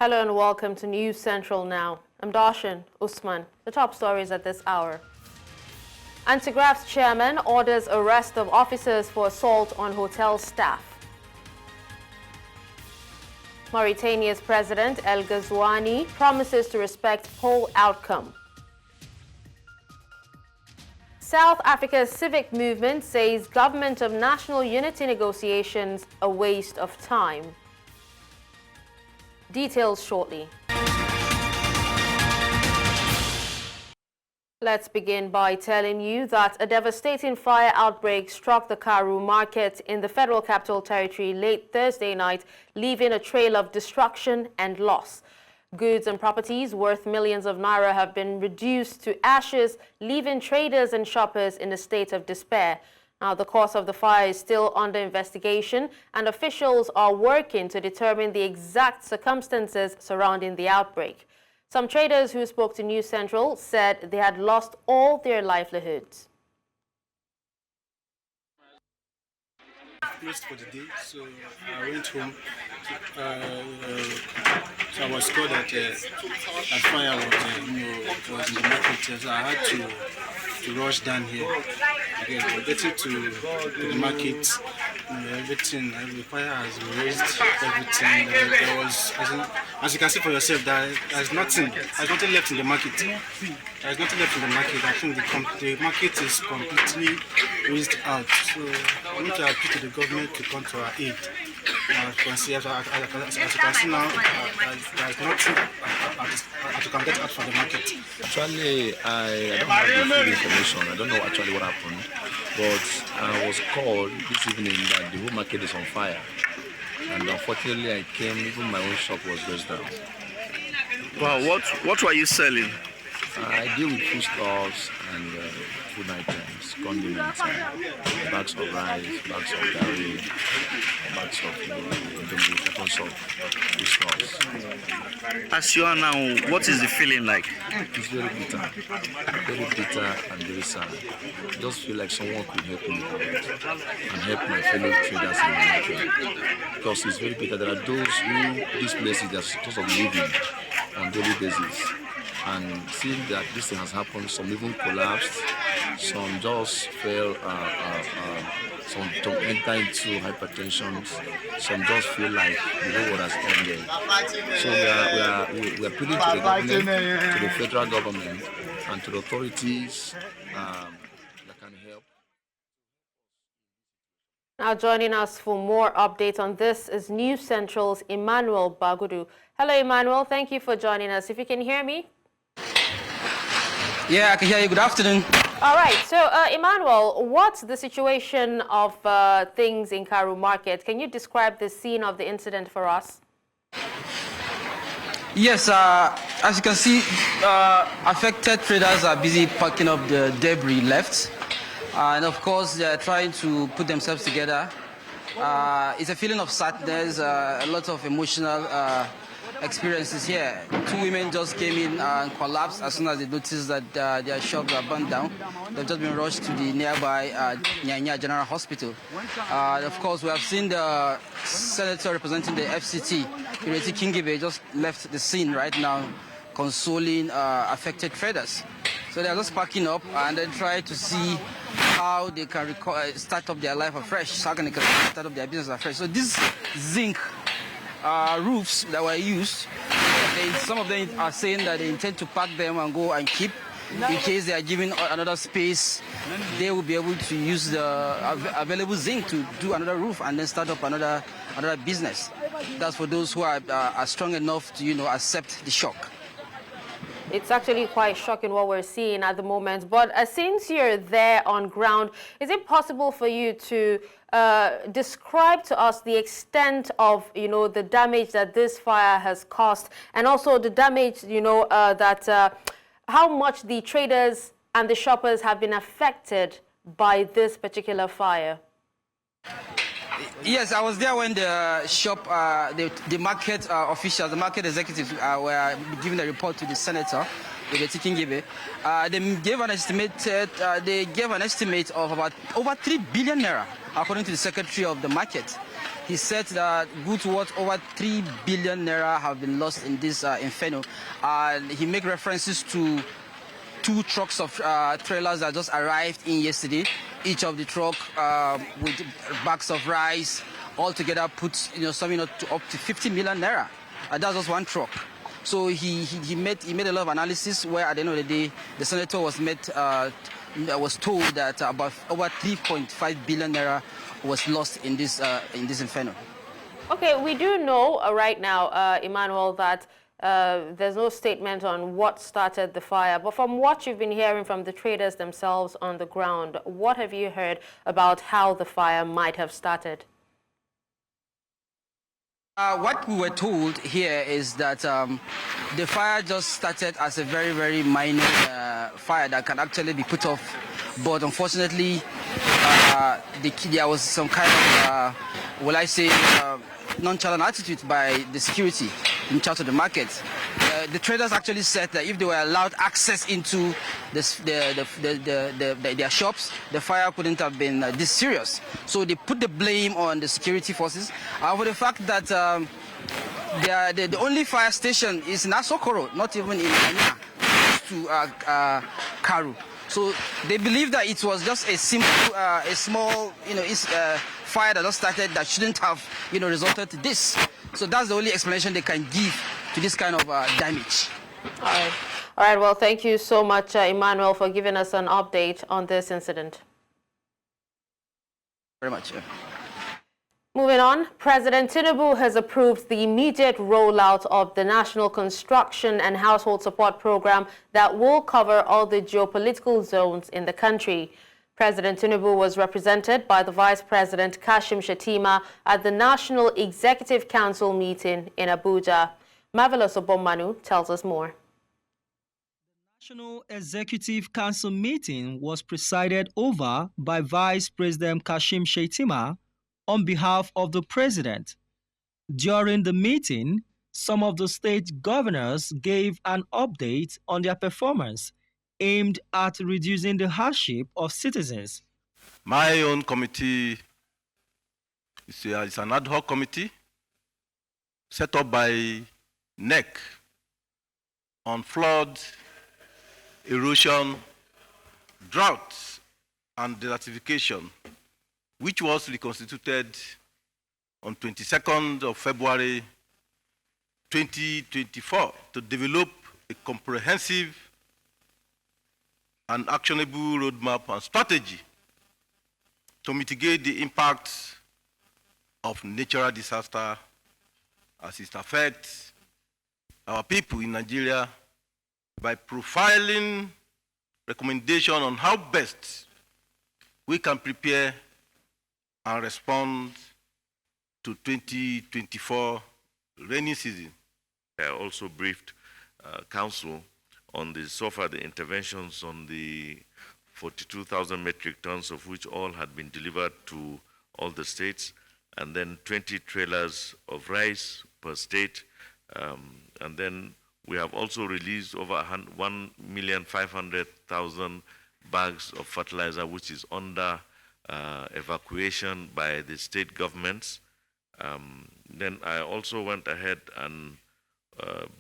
Hello and welcome to News Central Now. I'm Darshan Usman. The top stories at this hour. Anti-Graft's chairman orders arrest of officers for assault on hotel staff. Mauritania's President El Ghazouani promises to respect poll outcome. South Africa's civic movement says government of national unity negotiations a waste of time. Details shortly. Let's begin by telling you that a devastating fire outbreak struck the Karu market in the Federal Capital Territory late Thursday night, leaving a trail of destruction and loss. Goods and properties worth millions of naira have been reduced to ashes, leaving traders and shoppers in a state of despair. Now, the cause of the fire is still under investigation, and officials are working to determine the exact circumstances surrounding the outbreak. Some traders who spoke to News Central said they had lost all their livelihoods. Closed for the day, so I went home. So I was told that fire was in the market, so I had to rush down here. Again, getting to the market, everything, the fire has raised everything. There was, as you can see for yourself, there's nothing left in the market. There's nothing left in the market. I think the market is completely raised out. So I need to appeal to the government to come to our aid. As you can see now, there's nothing as you can get out from the market. Actually, I don't have the full information. I don't know actually what happened, but I was called this evening that the whole market is on fire, and unfortunately, I came. Even my own shop was raised down. Wow, what were you selling? I deal with foodstuffs and food items, condiments, bags of rice, bags of curry, bags of cartons of foodstuffs. As you are now, what is the feeling like? It's very bitter and very sad. I just feel like someone could help me out and help my fellow traders in the market, because it's very bitter. There are those who, these places, they're supposed to be living on daily basis. And seeing that this thing has happened, some even collapsed, some just fell, some enter into hypertension, some just feel like the whole world has ended. So we are appealing to the government, to the federal government, and to the authorities that can help. Now joining us for more updates on this is News Central's Emmanuel Bodu. Hello, Emmanuel. Thank you for joining us. If you can hear me. Yeah, I can hear you. Good afternoon. All right. So, Emmanuel, what's the situation of things in Karu Market? Can you describe the scene of the incident for us? Yes, as you can see, affected traders are busy packing up the debris left. And of course, they're trying to put themselves together. It's a feeling of sadness, a lot of emotional experiences here. Two women just came in and collapsed as soon as they noticed that their shops are burned down. They've just been rushed to the nearby Nyanya General Hospital. Of course, we have seen the senator representing the FCT, Ireti Kingibe, just left the scene right now, consoling affected traders. So they're just packing up and then try to see how they can start up their life afresh, how can they start up their business afresh. So this zinc roofs that were used, some of them are saying that they intend to pack them and go and keep in case they are given another space. They will be able to use the available zinc to do another roof and then start up another business. That's for those who are strong enough to accept the shock. It's actually quite shocking what we're seeing at the moment. But since you're there on ground, is it possible for you to describe to us the extent of, the damage that this fire has caused, and also the damage, how much the traders and the shoppers have been affected by this particular fire? Yes, I was there when the shop, the market officials, the market executives were giving a report to the senator. They gave an estimate of about over 3 billion naira, according to the Secretary of the Market. He said that goods worth over 3 billion naira have been lost in this inferno. And he made references to 2 trucks of trailers that just arrived in yesterday. Each of the truck with bags of rice, altogether puts something up to 50 million naira. That's just one truck. So he made a lot of analysis where at the end of the day, the senator was told that about over 3.5 billion naira was lost in this inferno. Okay, we do know right now, Emmanuel, that there's no statement on what started the fire. But from what you've been hearing from the traders themselves on the ground, what have you heard about how the fire might have started? What we were told here is that the fire just started as a very, very minor fire that can actually be put off. But unfortunately, there was some kind of, nonchalant attitude by the security in charge of the market. The traders actually said that if they were allowed access into their shops, the fire couldn't have been this serious. So they put the blame on the security forces for the fact that the only fire station is in Asokoro, not even in Anya, to Karu. So they believe that it was just a simple, a small, fire that just started that shouldn't have, resulted to this. So that's the only explanation they can give to this kind of damage. All right. All right. Well, thank you so much, Emmanuel, for giving us an update on this incident. Very much. Yeah. Moving on, President Tinubu has approved the immediate rollout of the National Construction and Household Support Program that will cover all the geopolitical zones in the country. President Tinubu was represented by the Vice President Kashim Shettima at the National Executive Council meeting in Abuja. Marvelous Obomanu tells us more. The National Executive Council meeting was presided over by Vice President Kashim Shettima on behalf of the President. During the meeting, some of the state governors gave an update on their performance aimed at reducing the hardship of citizens. My own committee is an ad hoc committee set up by NEC on flood, erosion, drought, and desertification, which was reconstituted on 22nd of February 2024 to develop a comprehensive and actionable roadmap and strategy to mitigate the impacts of natural disaster as it affects our people in Nigeria by profiling recommendations on how best we can prepare and respond to 2024 rainy season. I also briefed Council on the interventions on the 42,000 metric tons, of which all had been delivered to all the states, and then 20 trailers of rice per state. And then we have also released over 1,500,000 bags of fertilizer, which is under evacuation by the state governments. Then I also went ahead and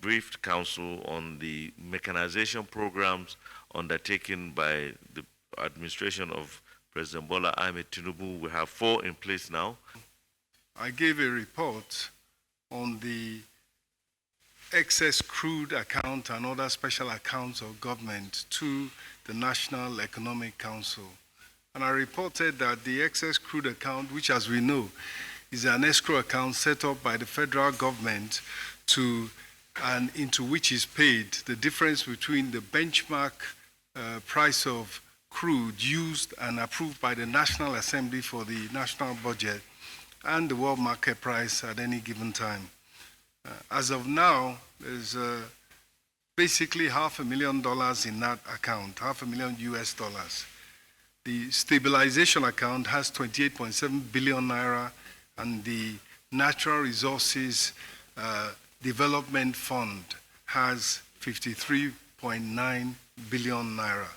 briefed Council on the mechanization programs undertaken by the administration of President Bola Ahmed Tinubu. We have 4 in place now. I gave a report on the excess crude account and other special accounts of government to the National Economic Council. And I reported that the excess crude account, which as we know, is an escrow account set up by the federal government and into which is paid the difference between the benchmark price of crude used and approved by the National Assembly for the national budget and the world market price at any given time. As of now, there's basically $500,000 in that account, $500,000 US. The stabilization account has 28.7 billion naira, and the Natural Resources Development Fund has 53.2 2.9 billion naira.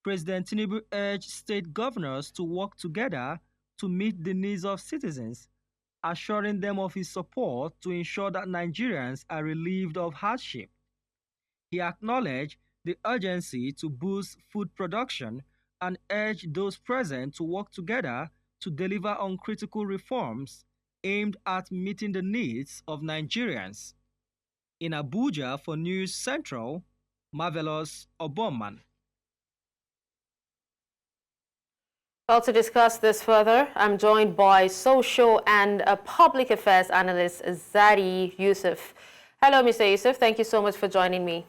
President Tinubu urged state governors to work together to meet the needs of citizens, assuring them of his support to ensure that Nigerians are relieved of hardship. He acknowledged the urgency to boost food production and urged those present to work together to deliver on critical reforms aimed at meeting the needs of Nigerians. In Abuja for News Central, Marvelous Oboman. Well, to discuss this further, I'm joined by social and public affairs analyst Zar Yousef. Hello, Mr. Yousef. Thank you so much for joining me.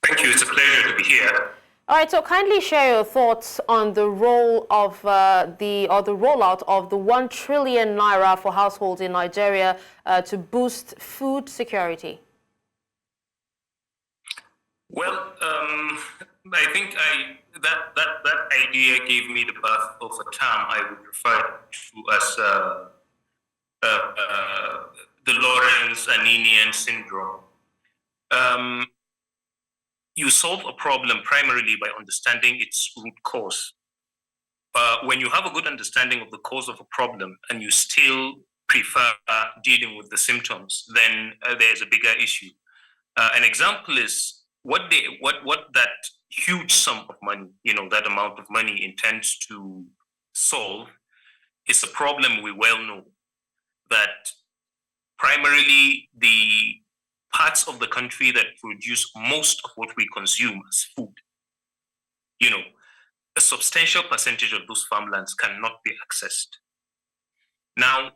Thank you. It's a pleasure to be here. All right. So, kindly share your thoughts on the role of the rollout of the 1 trillion naira for households in Nigeria to boost food security. Well, I think that idea gave me the birth of a term I would refer to as the Lawrence-Aninian syndrome. You solve a problem primarily by understanding its root cause. When you have a good understanding of the cause of a problem and you still prefer dealing with the symptoms, then there's a bigger issue. An example is what that huge sum of money, that amount of money intends to solve is a problem we well know, that primarily the parts of the country that produce most of what we consume as food, a substantial percentage of those farmlands cannot be accessed. Now,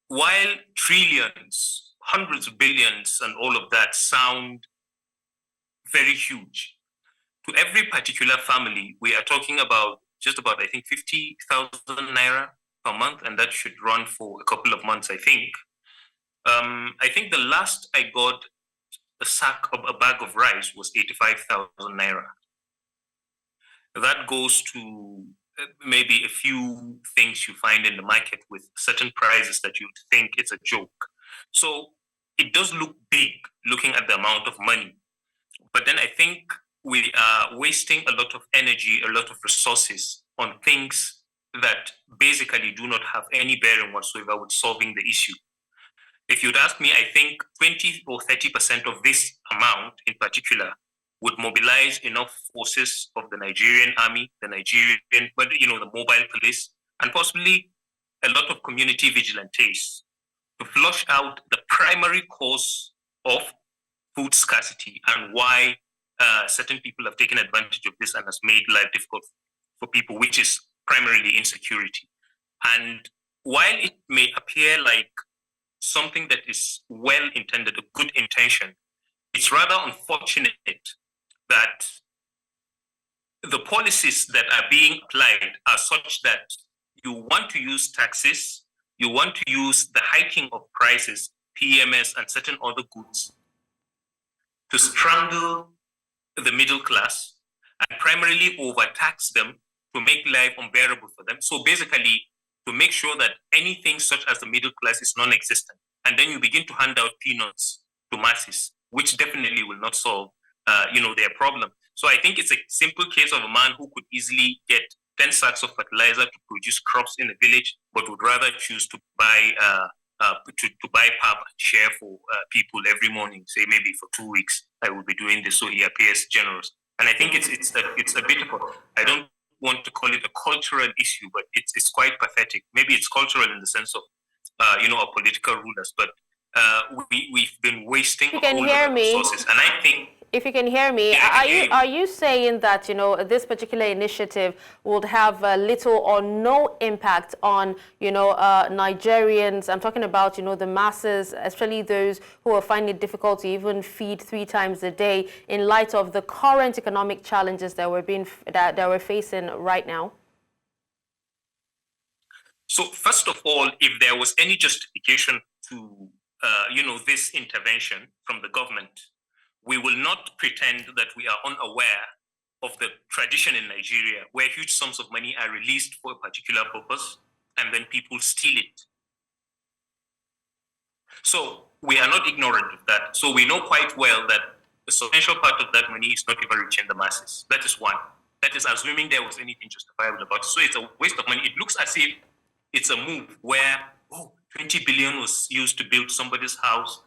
while trillions, hundreds of billions and all of that sound very huge, to every particular family, we are talking about just about, I think, 50,000 naira per month, and that should run for a couple of months, I think. I think the last I got a bag of rice was 85,000 naira. That goes to maybe a few things you find in the market with certain prices that you'd think it's a joke. So it does look big looking at the amount of money. But then I think we are wasting a lot of energy, a lot of resources on things that basically do not have any bearing whatsoever with solving the issue. If you'd ask me, I think 20 or 30% of this amount in particular would mobilize enough forces of the Nigerian army, the mobile police, and possibly a lot of community vigilantes to flush out the primary cause of food scarcity and why certain people have taken advantage of this and has made life difficult for people, which is primarily insecurity. And while it may appear like something that is well intended, a good intention, it's rather unfortunate that the policies that are being applied are such that you want to use taxes, you want to use the hiking of prices, PMS, and certain other goods to strangle the middle class and primarily overtax them to make life unbearable for them. So basically, to make sure that anything such as the middle class is non-existent. And then you begin to hand out peanuts to masses, which definitely will not solve their problem. So I think it's a simple case of a man who could easily get 10 sacks of fertilizer to produce crops in a village, but would rather choose to buy pap and share for people every morning, say maybe for 2 weeks. I will be doing this, so he appears generous. And I think it's a bit of I don't want to call it a cultural issue, but it's quite pathetic. Maybe it's cultural in the sense of our political rulers, but we've been wasting a whole lot of resources. And I think, if you can hear me, are you saying that this particular initiative would have little or no impact on Nigerians? I'm talking about the masses, especially those who are finding it difficult to even feed 3 times a day in light of the current economic challenges that we're facing right now? So first of all, if there was any justification to this intervention from the government, we will not pretend that we are unaware of the tradition in Nigeria where huge sums of money are released for a particular purpose and then people steal it. So we are not ignorant of that. So we know quite well that a substantial part of that money is not even reaching the masses. That is one. That is assuming there was anything justifiable about it. So it's a waste of money. It looks as if it's a move where, 20 billion was used to build somebody's house.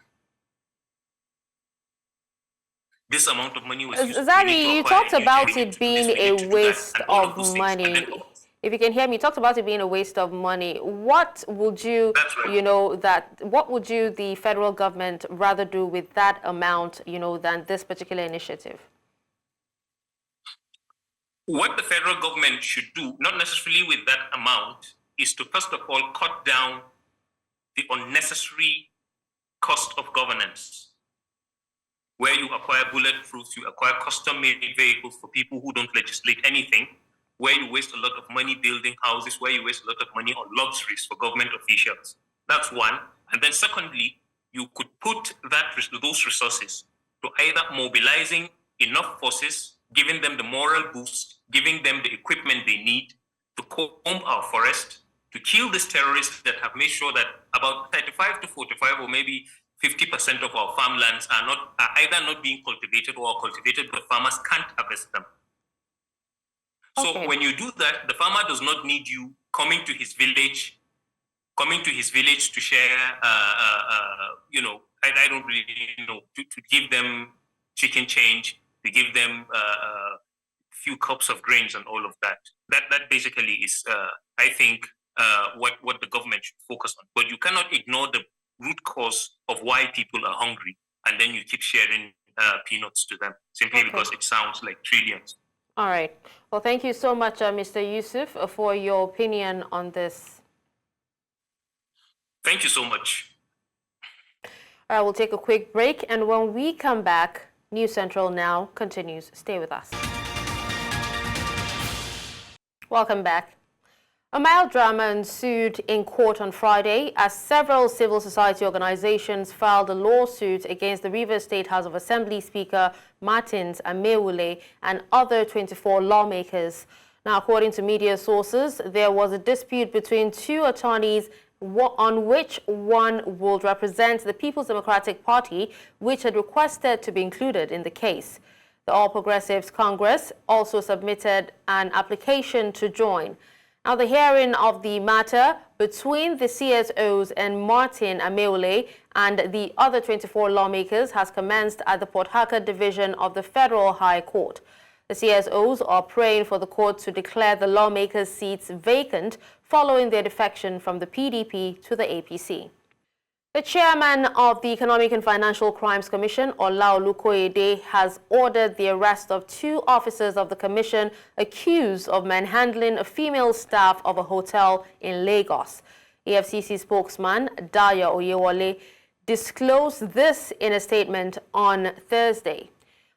This amount of money was used Zari, you talked about it being a waste of money. If you can hear me, you talked about it being a waste of money. What would you, what would you, the federal government, rather do with that amount, than this particular initiative? What the federal government should do, not necessarily with that amount, is to first of all cut down the unnecessary cost of governance. Where you acquire bulletproofs, you acquire custom-made vehicles for people who don't legislate anything, where you waste a lot of money building houses, where you waste a lot of money on luxuries for government officials. That's one. And then secondly, you could put those resources to either mobilizing enough forces, giving them the moral boost, giving them the equipment they need to comb our forest, to kill these terrorists that have made sure that about 35 to 45 or maybe 50% of our farmlands are either not being cultivated or are cultivated, but farmers can't harvest them. So when you do that, the farmer does not need you coming to his village to share, I don't really know, to give them chicken change, to give them a few cups of grains and all of that. That basically is, I think, what the government should focus on. But you cannot ignore the root cause of why people are hungry, and then you keep sharing peanuts to them, simply because it sounds like trillions. All right. Well, thank you so much, Mr. Yousef, for your opinion on this. Thank you so much. All right, we'll take a quick break, and when we come back, News Central Now continues. Stay with us. Welcome back. A mild drama ensued in court on Friday as several civil society organizations filed a lawsuit against the Rivers State House of Assembly Speaker Martins Amewule and other 24 lawmakers. Now, according to media sources, there was a dispute between two attorneys on which one would represent the People's Democratic Party, which had requested to be included in the case. The All Progressives Congress also submitted an application to join. Now, the hearing of the matter between the CSOs and Martin Amewule and the other 24 lawmakers has commenced at the Port Harcourt Division of the Federal High Court. The CSOs are praying for the court to declare the lawmakers' seats vacant following their defection from the PDP to the APC. The chairman of the Economic and Financial Crimes Commission, Ola Olukoyede, has ordered the arrest of two officers of the commission accused of manhandling a female staff of a hotel in Lagos. EFCC spokesman Dayo Oyewole disclosed this in a statement on Thursday.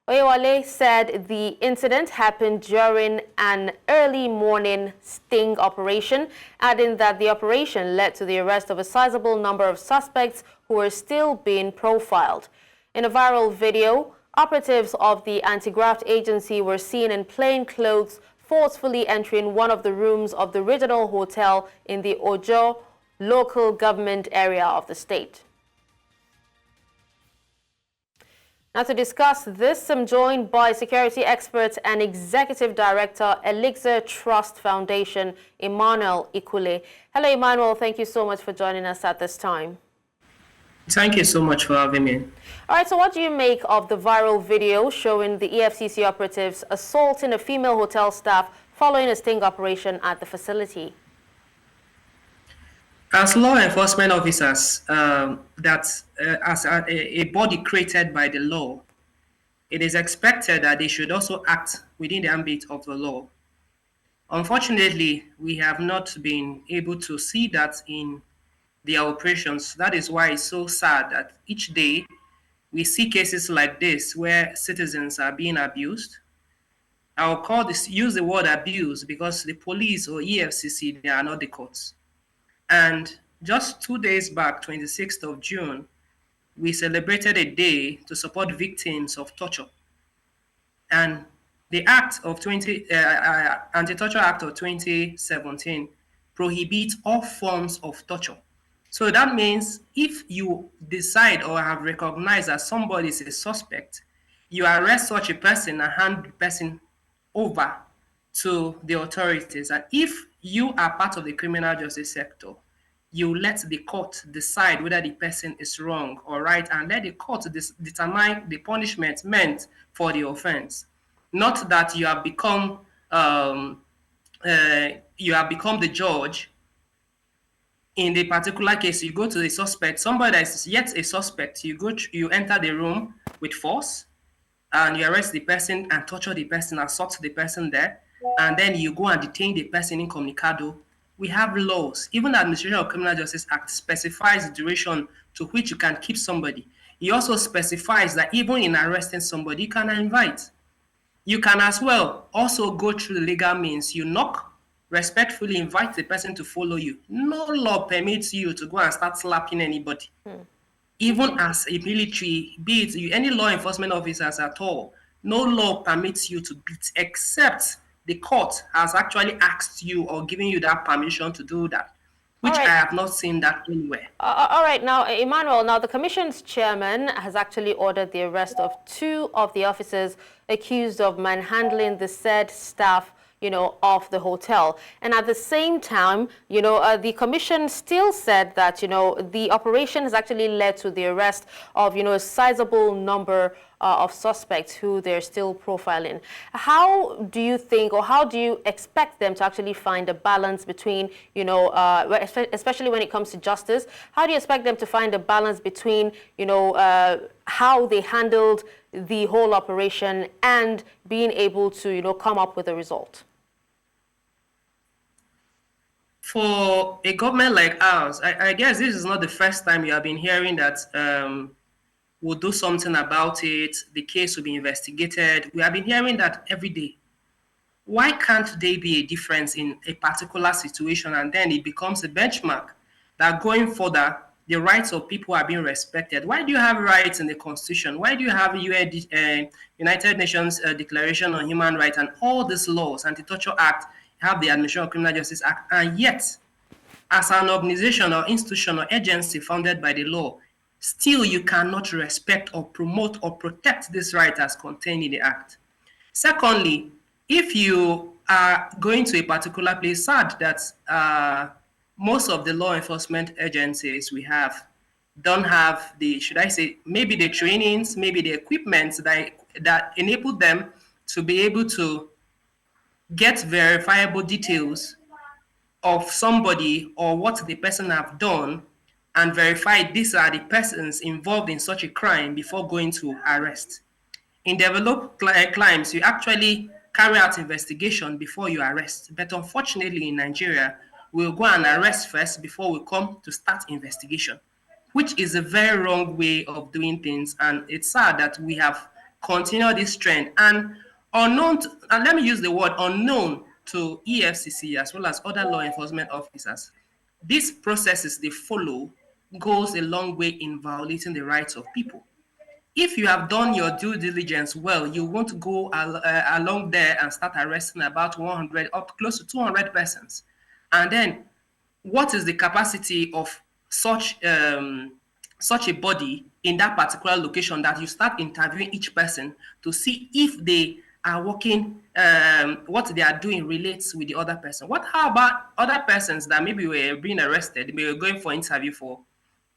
Oyewole said the incident happened during an early morning sting operation, adding that the operation led to the arrest of a sizable number of suspects who were still being profiled. In a viral video, operatives of the anti-graft agency were seen in plain clothes forcefully entering one of the rooms of the regional hotel in the Ojo local government area of the state. Now, to discuss this, I'm joined by security expert and executive director, Elixir Trust Foundation, Emmanuel Ikule. Hello, Emmanuel. Thank you so much for joining us at this time. Thank you so much for having me. All right, so what do you make of the viral video showing the EFCC operatives assaulting a female hotel staff following a sting operation at the facility? As law enforcement officers, as a body created by the law, it is expected that they should also act within the ambit of the law. Unfortunately, we have not been able to see that in their operations. That is why it's so sad that each day we see cases like this where citizens are being abused. I'll use the word abuse because the police or EFCC, they are not the courts. And just 2 days back, 26th of June, we celebrated a day to support victims of torture. And the Anti-Torture Act of 2017 prohibits all forms of torture. So that means if you decide or have recognized that somebody is a suspect, You arrest such a person and hand the person over to the authorities. And if you are part of the criminal justice sector, you let the court decide whether the person is wrong or right, and let the court determine the punishment meant for the offense. Not that you have become the judge. In the particular case, you go to the suspect, somebody that is yet a suspect, you enter the room with force, and you arrest the person and torture the person, assault the person there, and then you go and detain the person incommunicado. We have laws. Even the Administration of Criminal Justice Act specifies the duration to which you can keep somebody. It also specifies that even in arresting somebody, you can invite. You can as well also go through the legal means. You knock, respectfully invite the person to follow you. No law permits you to go and start slapping anybody. Even as a military, be it any law enforcement officers at all, no law permits you to beat, except the court has actually asked you or given you that permission to do that, which I have not seen that anywhere. All right, now, Emmanuel, now the Commission's chairman has actually ordered the arrest of 2 of the officers accused of manhandling the said staff, of the hotel. And at the same time, the commission still said that, the operation has actually led to the arrest of, a sizable number of suspects who they're still profiling. How do you think, or how do you expect them to actually find a balance between, especially when it comes to justice, how do you expect them to find a balance between, how they handled the whole operation and being able to, come up with a result? For a government like ours, I guess this is not the first time you have been hearing that we'll do something about it, the case will be investigated. We have been hearing that every day. Why can't there be a difference in a particular situation, and then it becomes a benchmark that going further, the rights of people are being respected? Why do you have rights in the Constitution? Why do you have United Nations Declaration on Human Rights and all these laws, Anti-Torture Act, have the Administration of Criminal Justice Act, and yet, as an organization or institution or agency founded by the law, still you cannot respect or promote or protect this right as contained in the Act? Secondly, if you are going to a particular place, sad that most of the law enforcement agencies we have don't have the, should I say, maybe the trainings, maybe the equipment that enable them to be able to get verifiable details of somebody or what the person have done and verify these are the persons involved in such a crime before going to arrest. In developed crimes, you actually carry out investigation before you arrest. But unfortunately in Nigeria, we'll go and arrest first before we come to start investigation, which is a very wrong way of doing things. And it's sad that we have continued this trend. And unknown, and let me use the word unknown to EFCC as well as other law enforcement officers, these processes they follow goes a long way in violating the rights of people. If you have done your due diligence well, you won't go along there and start arresting about 100 up close to 200 persons. And then what is the capacity of such a body in that particular location that you start interviewing each person to see if they are working, what they are doing relates with the other person? How about other persons that maybe were being arrested, maybe were going for interview for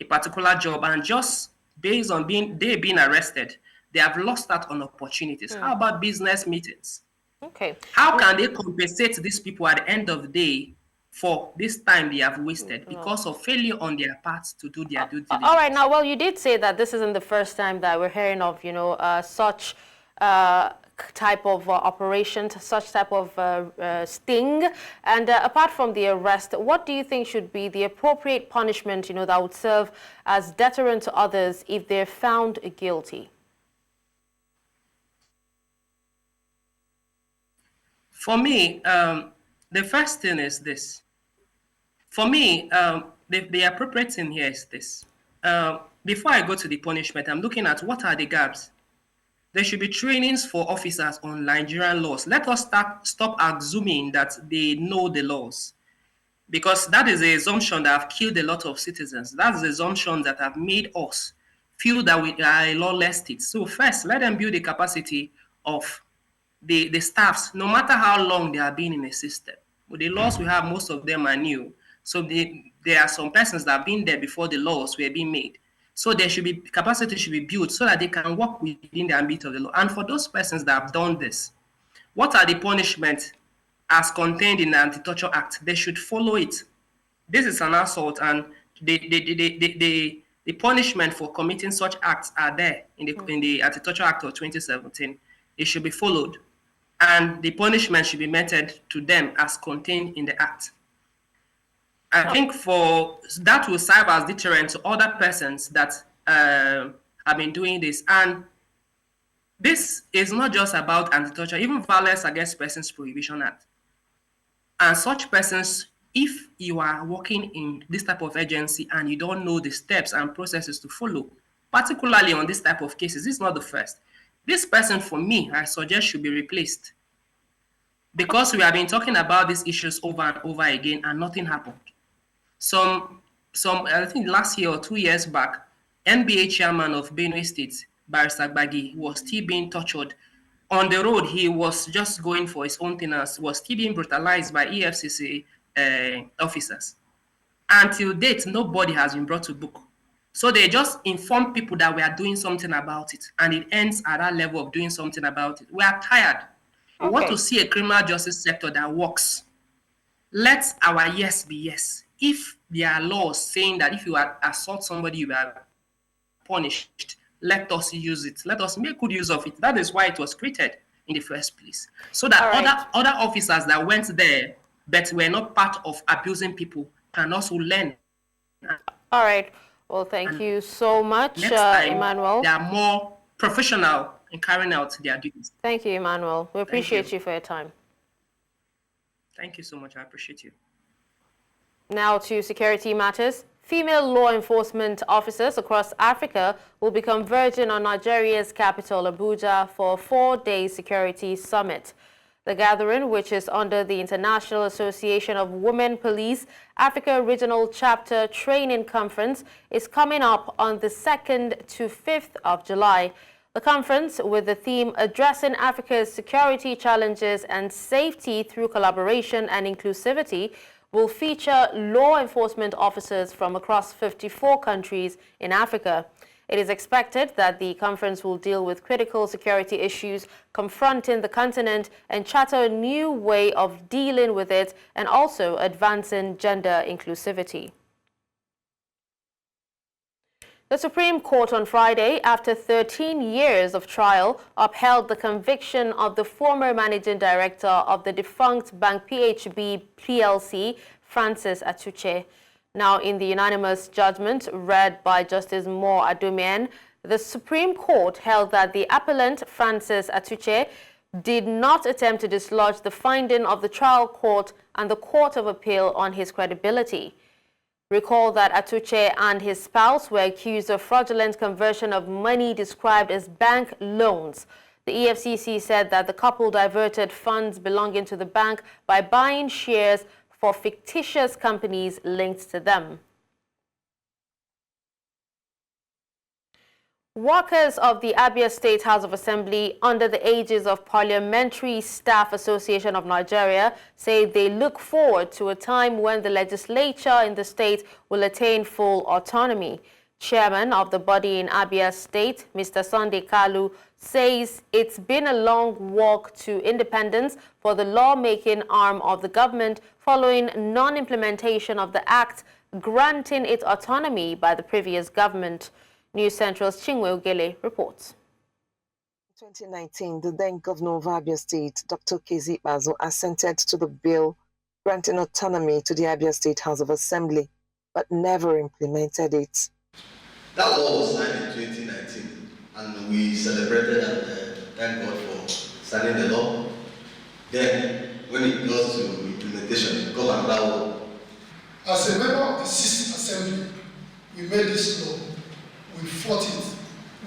a particular job, and just based on being arrested, they have lost out on opportunities? How about business meetings? Okay. How can they compensate these people at the end of the day for this time they have wasted because of failure on their part to do their due diligence? All right. Now, well, you did say that this isn't the first time that we're hearing of, such type of operation, such type of sting. And apart from the arrest, what do you think should be the appropriate punishment, that would serve as deterrent to others if they're found guilty? For me, the first thing is this. For me, the appropriate thing here is this. Before I go to the punishment, I'm looking at what are the gaps. There should be trainings for officers on Nigerian laws. Let us stop assuming that they know the laws, because that is the assumption that have killed a lot of citizens. That's the assumption that have made us feel that we are a lawless state. So first, let them build the capacity of the staffs, no matter how long they have been in the system. With the laws we have, most of them are new. So there are some persons that have been there before the laws were being made. So there should be capacity should be built so that they can work within the ambit of the law. And for those persons that have done this, what are the punishments as contained in the Anti-Torture Act? They should follow it. This is an assault, and the punishment for committing such acts are there in the Anti-Torture Act of 2017. It should be followed, and the punishment should be meted to them as contained in the Act. I think for that will serve as deterrent to other persons that have been doing this. And this is not just about anti-torture, even Violence Against Persons Prohibition Act. And such persons, if you are working in this type of agency and you don't know the steps and processes to follow, particularly on this type of cases, this is not the first. This person, for me, I suggest should be replaced. Because we have been talking about these issues over and over again and nothing happened. I think last year or 2 years back, NBA chairman of Benue State, Barrister Gbagi, was still being tortured. On the road, he was just going for his own thing, was still being brutalized by EFCC officers. Until date, nobody has been brought to book. So they just inform people that we are doing something about it, and it ends at that level of doing something about it. We are tired. We want to see a criminal justice sector that works. Let our yes be yes. If there are laws saying that if you assault somebody, you are punished, let us use it. Let us make good use of it. That is why it was created in the first place. So that other officers that went there but were not part of abusing people can also learn. All right. Well, thank you so much, Next time, Emmanuel. They are more professional in carrying out their duties. Thank you, Emmanuel. We appreciate you for your time. Thank you so much. I appreciate you. Now to security matters. Female law enforcement officers across Africa will be converging on Nigeria's capital, Abuja, for a 4-day security summit. The gathering, which is under the International Association of Women Police Africa Regional Chapter Training Conference, is coming up on the 2nd to 5th of July. The conference, with the theme Addressing Africa's Security Challenges and Safety Through Collaboration and Inclusivity, will feature law enforcement officers from across 54 countries in Africa. It is expected that the conference will deal with critical security issues confronting the continent and chart a new way of dealing with it, and also advancing gender inclusivity. The Supreme Court on Friday, after 13 years of trial, upheld the conviction of the former managing director of the defunct bank PHB PLC, Francis Atuche. Now, in the unanimous judgment read by Justice Moore Adomien, the Supreme Court held that the appellant, Francis Atuche, did not attempt to dislodge the finding of the trial court and the Court of Appeal on his credibility. Recall that Atuche and his spouse were accused of fraudulent conversion of money described as bank loans. The EFCC said that the couple diverted funds belonging to the bank by buying shares for fictitious companies linked to them. Workers of the Abia State House of Assembly, under the aegis of Parliamentary Staff Association of Nigeria, say they look forward to a time when the legislature in the state will attain full autonomy. Chairman of the body in Abia State, Mr. Sunday Karu, says it's been a long walk to independence for the lawmaking arm of the government following non-implementation of the act granting it autonomy by the previous government. News Central's Chinwe Ogele reports. In 2019, the then governor of Abia State, Dr. Kezi Bazo, assented to the bill granting autonomy to the Abia State House of Assembly, but never implemented it. That law was signed in 2019, and we celebrated and thank God for signing the law. Then, when it goes to implementation, it goes another law. As a member of the 6th Assembly, we made this law. We fought it.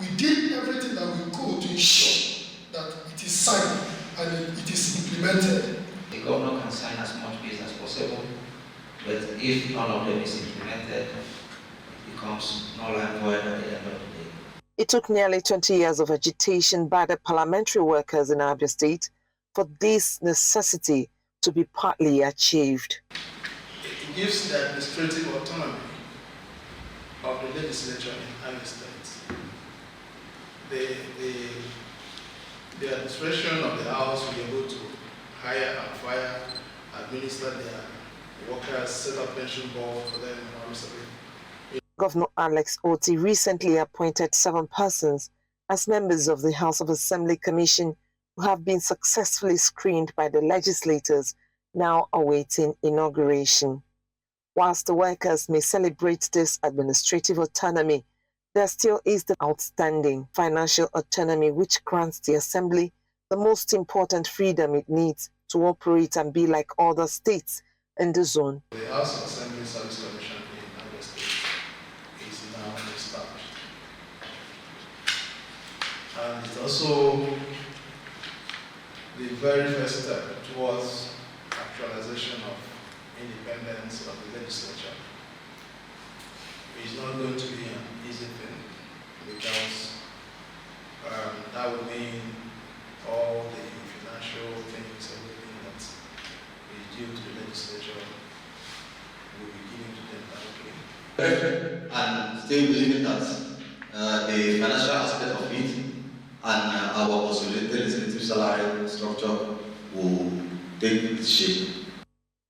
We did everything that we could to ensure that it is signed and it is implemented. The governor can sign as much bills as possible, but if none of them is implemented, it becomes null and void at the end of the day. It took nearly 20 years of agitation by the parliamentary workers in Abia State for this necessity to be partly achieved. It gives the administrative autonomy of the legislature in Abia State. The administration of the House will be able to hire and fire, administer their workers, set up pension board for them, and all. Governor Alex Oti recently appointed 7 persons as members of the House of Assembly Commission who have been successfully screened by the legislators now awaiting inauguration. Whilst the workers may celebrate this administrative autonomy, there still is the outstanding financial autonomy which grants the Assembly the most important freedom it needs to operate and be like other states in the zone. The House of Assembly Service Commission in Abia State is now established. And it's also the very first step towards actualization of independence of the legislature. It's not going to be an easy thing because that would mean all the financial things, everything that is due to the legislature will be given to them directly. And still believing that the financial aspect of it and our consolidated legislative salary structure will take shape.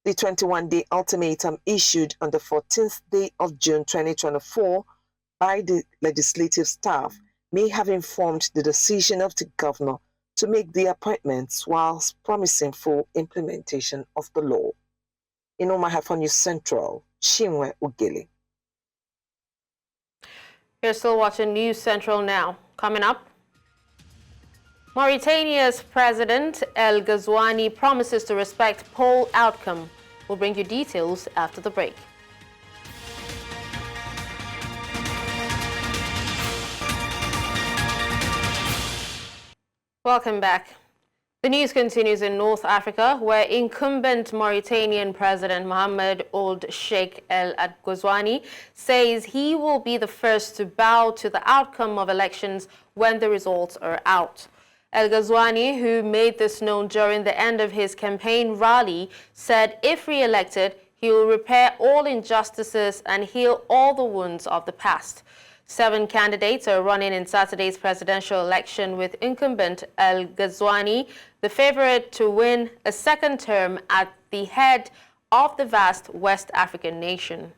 The 21-day ultimatum issued on the 14th day of June 2024 by the legislative staff may have informed the decision of the governor to make the appointments whilst promising full implementation of the law. In Omaha for News Central, Chinwe Ugeli. You're still watching News Central now. Coming up, Mauritania's President El Ghazouani promises to respect poll outcome. We'll bring you details after the break. Welcome back. The news continues in North Africa, where incumbent Mauritanian President Mohamed Ould Sheikh El Ghazouani says he will be the first to bow to the outcome of elections when the results are out. El Ghazouani, who made this known during the end of his campaign rally, said if re-elected, he will repair all injustices and heal all the wounds of the past. 7 candidates are running in Saturday's presidential election, with incumbent El Ghazouani the favorite to win a second term at the head of the vast West African nation.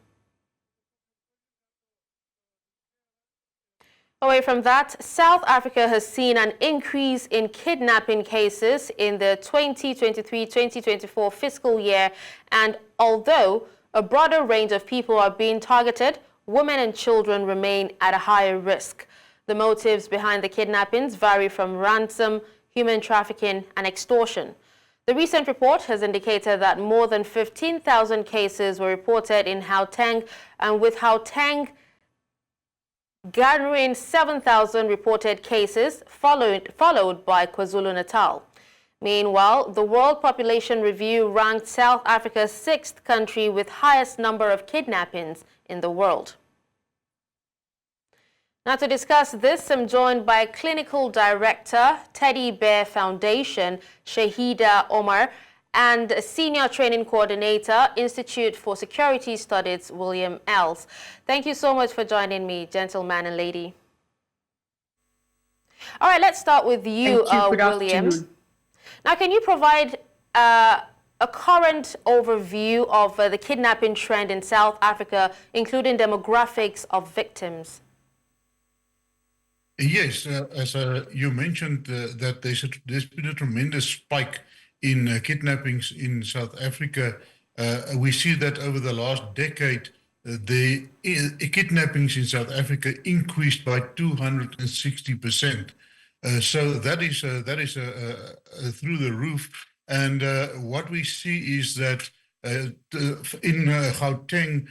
Away from that, South Africa has seen an increase in kidnapping cases in the 2023-2024 fiscal year, and although a broader range of people are being targeted, women and children remain at a higher risk. The motives behind the kidnappings vary from ransom, human trafficking, and extortion. The recent report has indicated that more than 15,000 cases were reported in Gauteng, and with Gauteng garnering 7,000 reported cases, followed by KwaZulu-Natal. Meanwhile, the World Population Review ranked South Africa's 6th country with highest number of kidnappings in the world. Now, to discuss this, I'm joined by Clinical Director, Teddy Bear Foundation, Shahida Omar, and Senior Training Coordinator, Institute for Security Studies, William Els. Thank you so much for joining me, gentleman and lady. All right, let's start with you, William. Now, can you provide a current overview of the kidnapping trend in South Africa, including demographics of victims? Yes, as you mentioned, that there's been a tremendous spike in kidnappings in South Africa. We see that over the last decade, the kidnappings in South Africa increased by 260%. So that is through the roof. And what we see is that in Gauteng,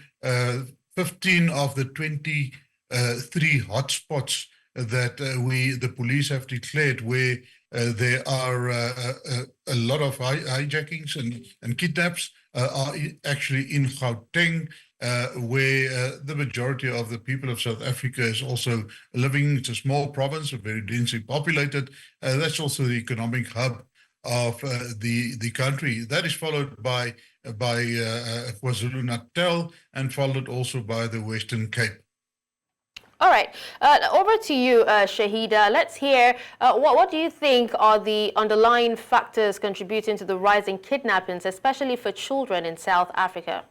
15 of the 23 hotspots that the police have declared, where there are a lot of hijackings and kidnaps, are actually in Gauteng. where the majority of the people of South Africa is also living. It's a small province, very densely populated. That's also the economic hub of the country. That is followed by KwaZulu-Natal and followed also by the Western Cape. All right, over to you, Shahida. Let's hear what do you think are the underlying factors contributing to the rise in kidnappings, especially for children in South Africa?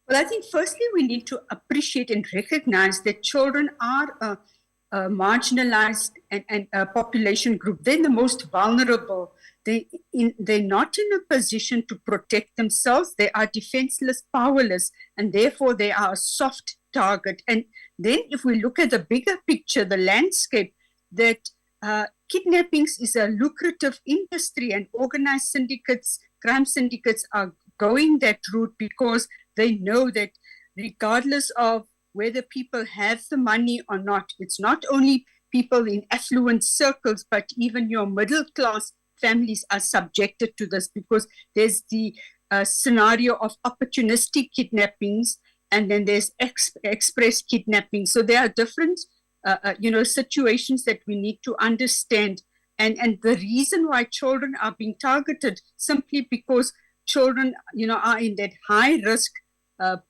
Well, I think firstly we need to appreciate and recognize that children are a marginalized and population group. They're the most vulnerable. They're not in a position to protect themselves. They are defenseless, powerless, and therefore they are a soft target. And then if we look at the bigger picture, the landscape, that kidnappings is a lucrative industry, and organized syndicates, crime syndicates are going that route because they know that regardless of whether people have the money or not, it's not only people in affluent circles, but even your middle class families are subjected to this, because there's the scenario of opportunistic kidnappings, and then there's express kidnapping. So there are different situations that we need to understand. And the reason why children are being targeted simply because children, are in that high risk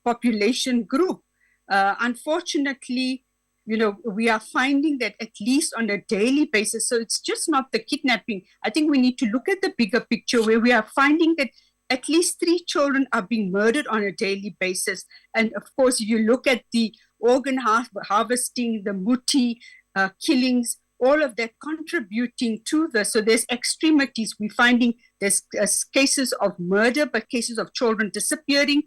population group. Unfortunately, we are finding that at least on a daily basis. So it's just not the kidnapping. I think we need to look at the bigger picture, where we are finding that at least 3 children are being murdered on a daily basis. And of course, if you look at the organ harvesting, the muti killings, all of that contributing to this. So there's extremities. We're finding there's cases of murder, but cases of children disappearing,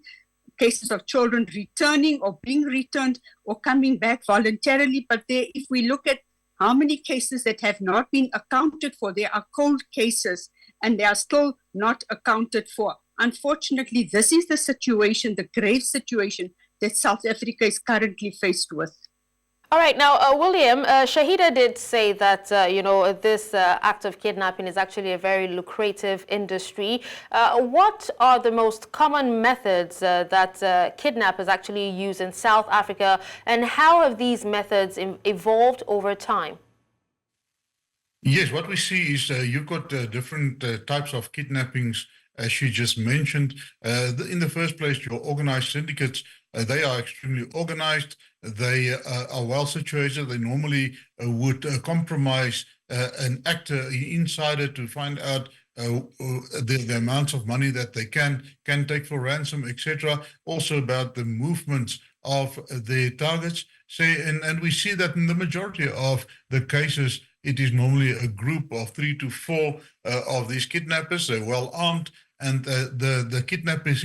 cases of children returning or being returned or coming back voluntarily. But if we look at how many cases that have not been accounted for, there are cold cases and they are still not accounted for. Unfortunately, this is the situation, the grave situation that South Africa is currently faced with. All right. Now, William, Shahida did say that, this act of kidnapping is actually a very lucrative industry. What are the most common methods that kidnappers actually use in South Africa, and how have these methods evolved over time? Yes, what we see is you've got different types of kidnappings, as you just mentioned. In the first place, your organized syndicates, they are extremely organized. They are well situated. They normally would compromise an actor, an insider, to find out the amounts of money that they can take for ransom, etc. Also about the movements of their targets. And we see that in the majority of the cases, it is normally a group of 3 to 4 of these kidnappers. They're well armed, and the kidnapping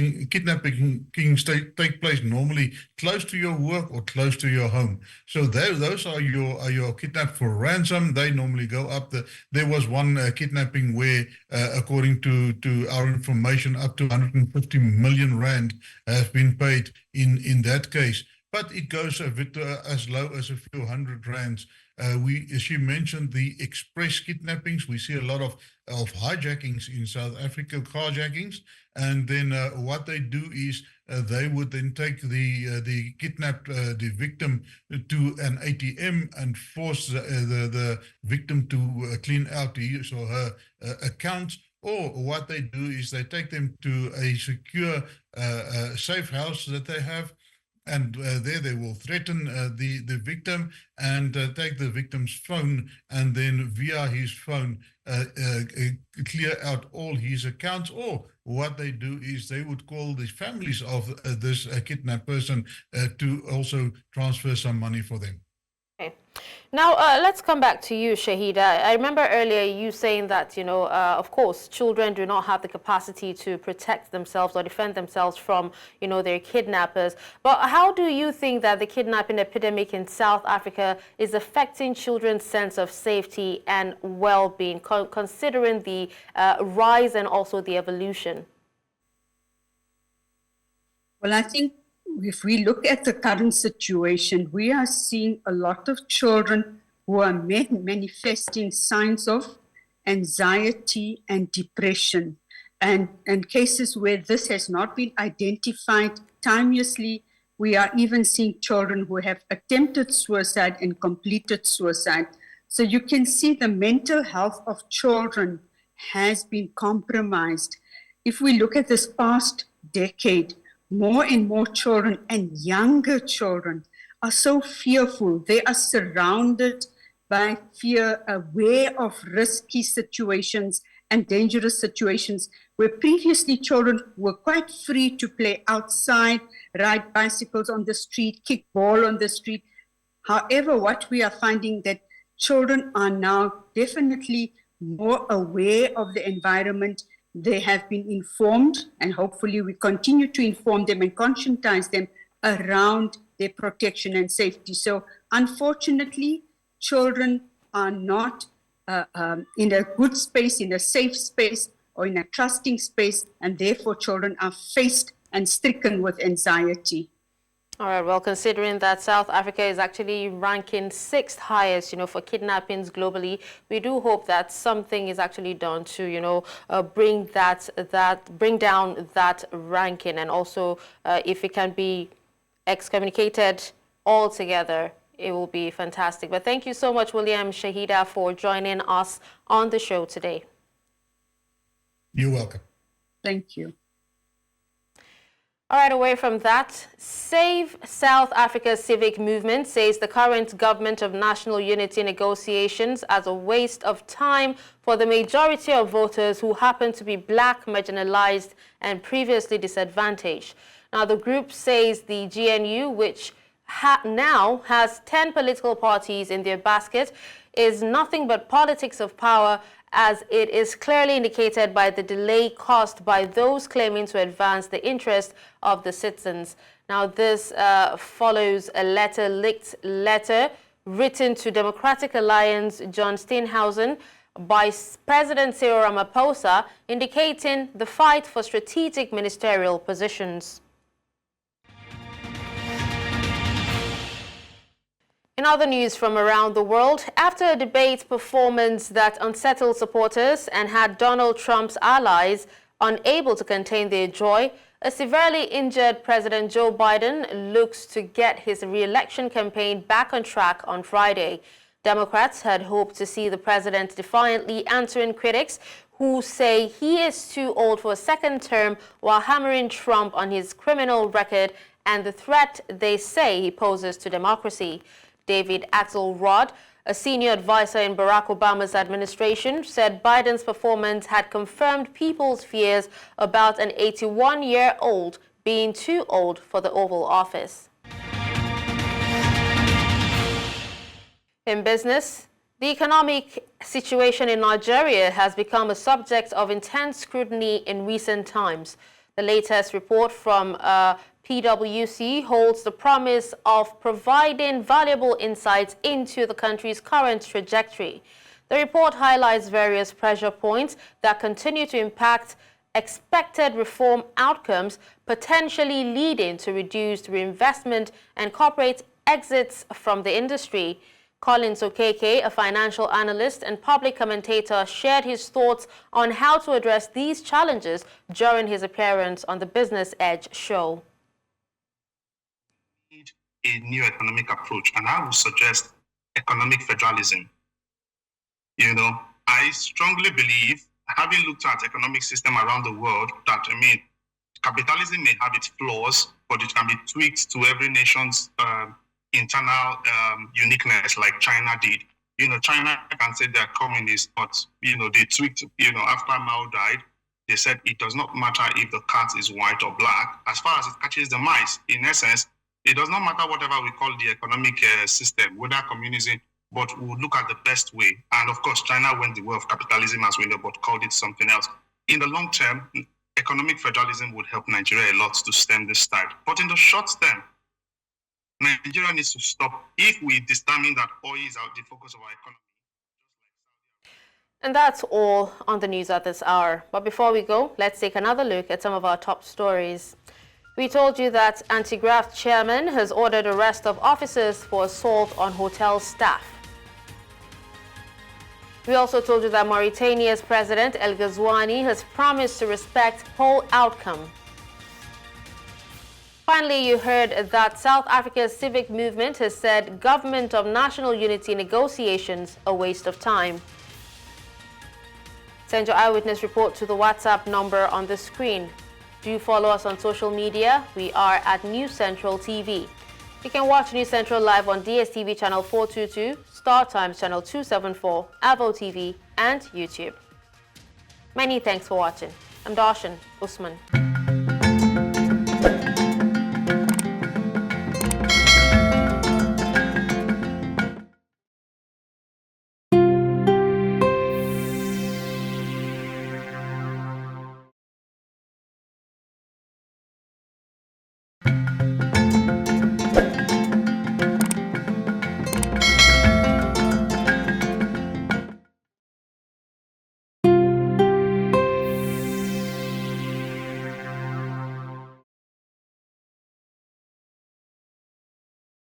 take place normally close to your work or close to your home. So those are your kidnapped for ransom. They normally go up. There was one kidnapping where, according to our information, up to 150 million rand has been paid in that case. But it goes a bit as low as a few hundred rands. As you mentioned, the express kidnappings, we see a lot of hijackings in South Africa, carjackings, and then what they do is they would then take the kidnapped the victim to an ATM and force the victim to clean out his or her accounts. Or what they do is they take them to a secure, safe house that they have. And there they will threaten the victim and take the victim's phone, and then via his phone clear out all his accounts. Or what they do is they would call the families of this kidnapped person to also transfer some money for them. Okay. Now, let's come back to you, Shahida. I remember earlier you saying that, of course, children do not have the capacity to protect themselves or defend themselves from, their kidnappers. But how do you think that the kidnapping epidemic in South Africa is affecting children's sense of safety and well-being, considering the rise and also the evolution? Well, I think if we look at the current situation, we are seeing a lot of children who are manifesting signs of anxiety and depression. And cases where this has not been identified timeously, we are even seeing children who have attempted suicide and completed suicide. So you can see the mental health of children has been compromised. If we look at this past decade, more and more children and younger children are so fearful. They are surrounded by fear, aware of risky situations and dangerous situations where previously children were quite free to play outside, ride bicycles on the street, kick ball on the street. However, what we are finding that children are now definitely more aware of the environment. They have been informed, and hopefully we continue to inform them and conscientize them around their protection and safety. So unfortunately, children are not in a good space, in a safe space, or in a trusting space, and therefore children are faced and stricken with anxiety. All right, well, considering that South Africa is actually ranking 6th highest, for kidnappings globally, we do hope that something is actually done to, bring down that ranking, and also if it can be excommunicated altogether, it will be fantastic. But thank you so much, William Shahida, for joining us on the show today. You're welcome. Thank you. All right, away from that, Save South Africa Civic Movement says the current government of national unity negotiations as a waste of time for the majority of voters who happen to be black, marginalized, and previously disadvantaged. Now, the group says the GNU, which now has 10 political parties in their basket, is nothing but politics of power, as it is clearly indicated by the delay caused by those claiming to advance the interest of the citizens. Now, this follows a leaked letter written to Democratic Alliance John Steenhuisen by President Cyril Ramaphosa, indicating the fight for strategic ministerial positions. In other news from around the world, after a debate performance that unsettled supporters and had Donald Trump's allies unable to contain their joy, a severely injured President Joe Biden looks to get his re-election campaign back on track on Friday. Democrats had hoped to see the president defiantly answering critics who say he is too old for a second term, while hammering Trump on his criminal record and the threat they say he poses to democracy. David Axelrod, a senior advisor in Barack Obama's administration, said Biden's performance had confirmed people's fears about an 81-year-old being too old for the Oval Office. In business, the economic situation in Nigeria has become a subject of intense scrutiny in recent times. The latest report from PwC holds the promise of providing valuable insights into the country's current trajectory. The report highlights various pressure points that continue to impact expected reform outcomes, potentially leading to reduced reinvestment and corporate exits from the industry. Collins Okeke, a financial analyst and public commentator, shared his thoughts on how to address these challenges during his appearance on the Business Edge show. A new economic approach, and I would suggest economic federalism. I strongly believe, having looked at economic system around the world, that capitalism may have its flaws, but it can be tweaked to every nation's internal uniqueness, like China did. China can say they're communist, but they tweaked. After Mao died, they said it does not matter if the cat is white or black, as far as it catches the mice. In essence, it does not matter whatever we call the economic system, whether communism, but we'll look at the best way. And of course, China went the way of capitalism, as we know, but called it something else. In the long term, economic federalism would help Nigeria a lot to stem this tide. But in the short term, Nigeria needs to stop if we determine that oil is the focus of our economy. And that's all on the news at this hour. But before we go, let's take another look at some of our top stories. We told you that anti-graft chairman has ordered arrest of officers for assault on hotel staff. We also told you that Mauritania's President El Ghazouani has promised to respect poll outcome. Finally, you heard that South Africa's civic movement has said government of national unity negotiations a waste of time. Send your eyewitness report to the WhatsApp number on the screen. Do follow us on social media. We are at News Central TV. You can watch News Central live on DSTV channel 422, Star Times channel 274, Avo TV, and YouTube. Many thanks for watching. I'm Darshan Usman.